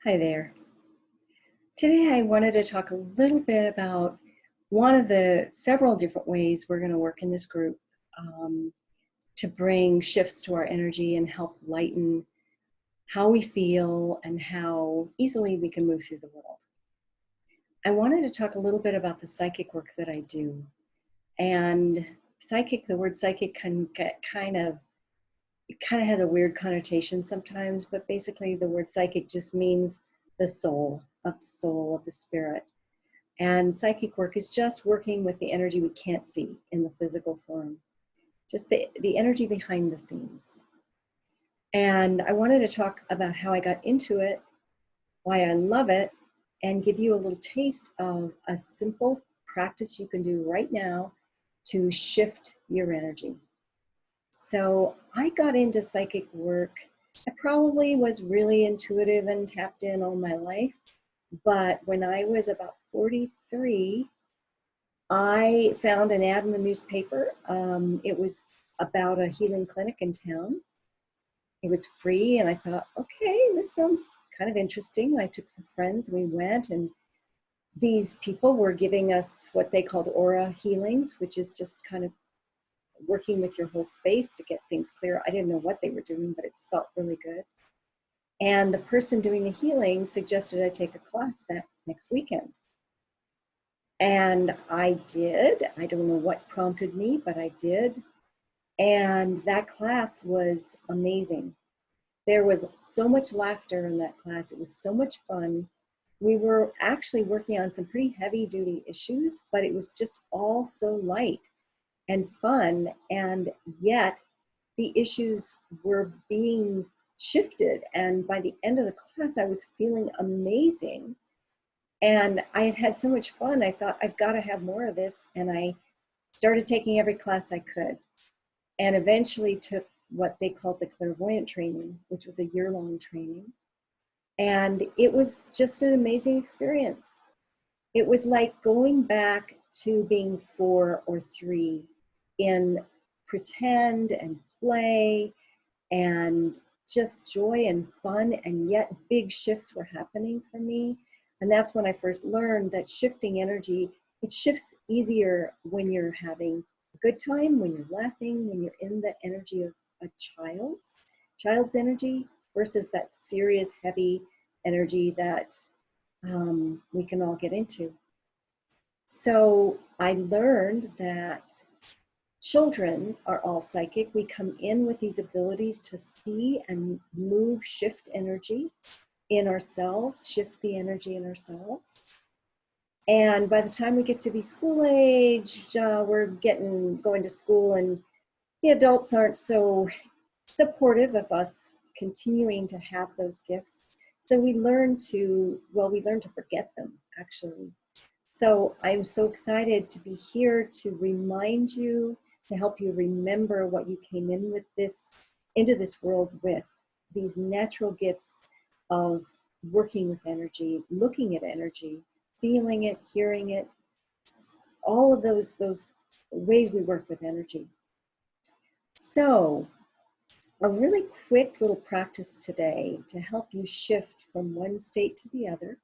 Hi there. Today I wanted to talk a little bit about one of the several different ways we're going to work in this group um, to bring shifts to our energy and help lighten how we feel and how easily we can move through the world. I wanted to talk a little bit about the psychic work that I do. And the word psychic can get it kind of has a weird connotation sometimes, but basically the word psychic just means the soul of the spirit. And psychic work is just working with the energy we can't see in the physical form, just the energy behind the scenes. And I wanted to talk about how I got into it, why I love it, and give you a little taste of a simple practice you can do right now to shift your energy. So I got into psychic work. I probably was really intuitive and tapped in all my life. But when I was about 43, I found an ad in the newspaper. It was about a healing clinic in town. It was free, and I thought, okay, this sounds kind of interesting. I took some friends, and we went, and these people were giving us what they called aura healings, which is just kind of working with your whole space to get things clear. I didn't know what they were doing, but it felt really good. And the person doing the healing suggested I take a class that next weekend. And I did. I don't know what prompted me, but I did. And that class was amazing. There was so much laughter in that class. It was so much fun. We were actually working on some pretty heavy duty issues, but it was just all so light and fun. And yet the issues were being shifted. And by the end of the class, I was feeling amazing. And I had had so much fun. I thought, I've got to have more of this. And I started taking every class I could, and eventually took what they called the clairvoyant training, which was a year-long training. And it was just an amazing experience. It was like going back to being 4 or 3 in pretend and play and just joy and fun, and yet big shifts were happening for me. And that's when I first learned that shifting energy, it shifts easier when you're having a good time, when you're laughing, when you're in the energy of a child's energy versus that serious, heavy energy that we can all get into. So I learned that children are all psychic. We come in with these abilities to see and move, shift energy in ourselves, shift the energy in ourselves. And by the time we get to be school age, we're going to school, and the adults aren't so supportive of us continuing to have those gifts. So we learn to forget them, actually. So I'm so excited to be here to remind you, to help you remember what you came into this world with, these natural gifts of working with energy, looking at energy, feeling it, hearing it, all of those ways we work with energy. So a really quick little practice today to help you shift from one state to the other.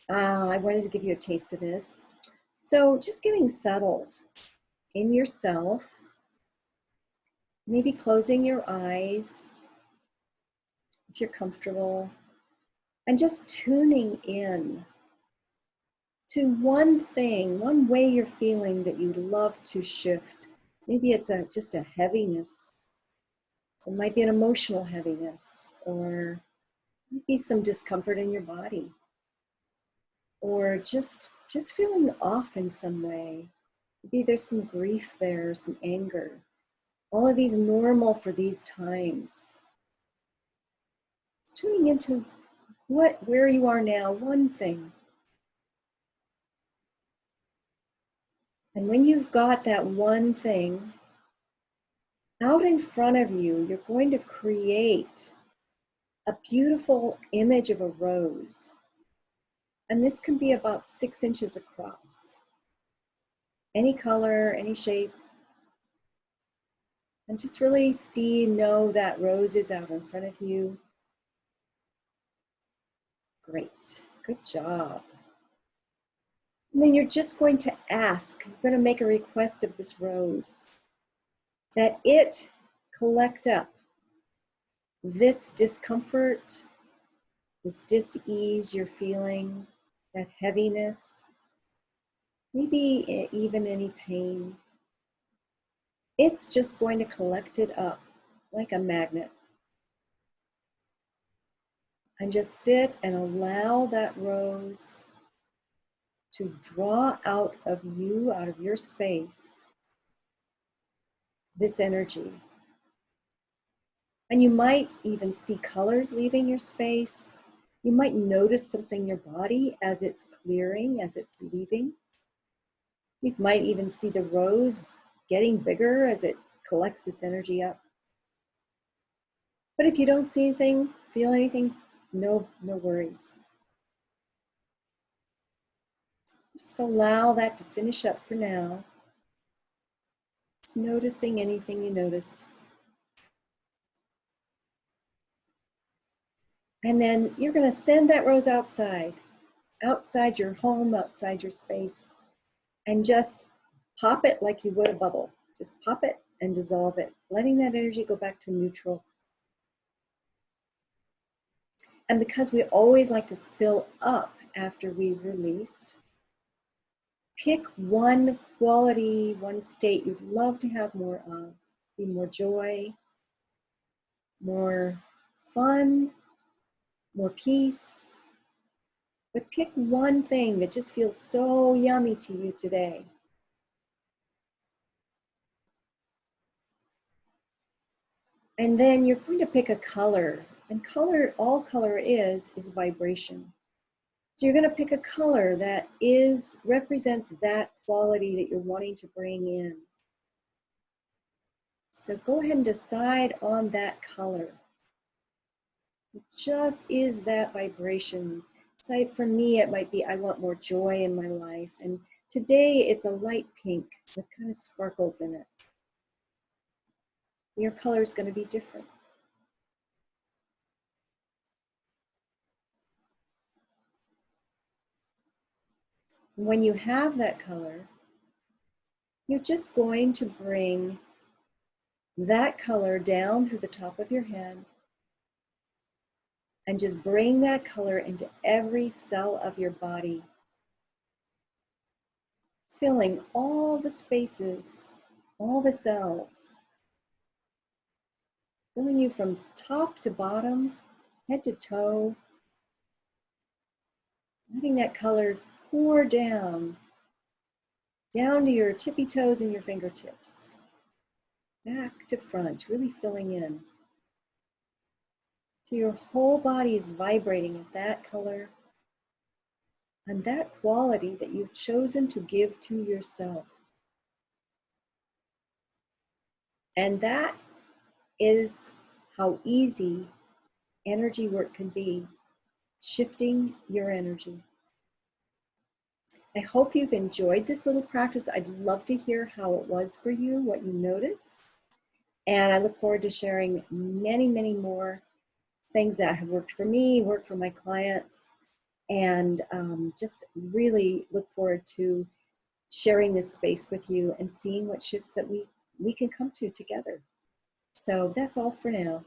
I wanted to give you a taste of this. So just getting settled in yourself, maybe closing your eyes if you're comfortable, and just tuning in to one thing, one way you're feeling that you'd love to shift. Maybe it's just a heaviness. It might be an emotional heaviness, or maybe some discomfort in your body, or just feeling off in some way. Maybe there's some grief there, some anger. All of these normal for these times. Tuning into where you are now, one thing. And when you've got that one thing out in front of you, you're going to create a beautiful image of a rose. And this can be about 6 inches across. Any color, any shape. And just really know that rose is out in front of you. Great. Good job. And then you're just going to ask, you're going to make a request of this rose that it collect up this discomfort, this dis-ease you're feeling, that heaviness, maybe even any pain. It's just going to collect it up like a magnet. And just sit and allow that rose to draw out of you, out of your space, this energy. And you might even see colors leaving your space. You might notice something in your body as it's clearing, as it's leaving. You might even see the rose getting bigger as it collects this energy up. But if you don't see anything, feel anything, no worries. Just allow that to finish up for now. Just noticing anything you notice. And then you're going to send that rose outside your home, outside your space, and just pop it like you would a bubble. Just pop it and dissolve it, letting that energy go back to neutral. And because we always like to fill up after we've released, pick one quality, one state you'd love to have more of. Be more joy, more fun, more peace. But pick one thing that just feels so yummy to you today. And then you're going to pick a color. And color, all color is vibration. So you're going to pick a color that represents that quality that you're wanting to bring in. So go ahead and decide on that color. It just is that vibration. So for me, it might be, I want more joy in my life. And today it's a light pink with kind of sparkles in it. Your color is going to be different. When you have that color, you're just going to bring that color down through the top of your head and just bring that color into every cell of your body, filling all the spaces, all the cells, filling you from top to bottom, head to toe, letting that color pour down to your tippy toes and your fingertips, back to front, really filling in. So your whole body is vibrating at that color and that quality that you've chosen to give to yourself. And that is how easy energy work can be, shifting your energy. I hope you've enjoyed this little practice. I'd love to hear how it was for you, what you noticed. And I look forward to sharing many, many more things that have worked for me, worked for my clients, and just really look forward to sharing this space with you and seeing what shifts that we can come to together. So that's all for now.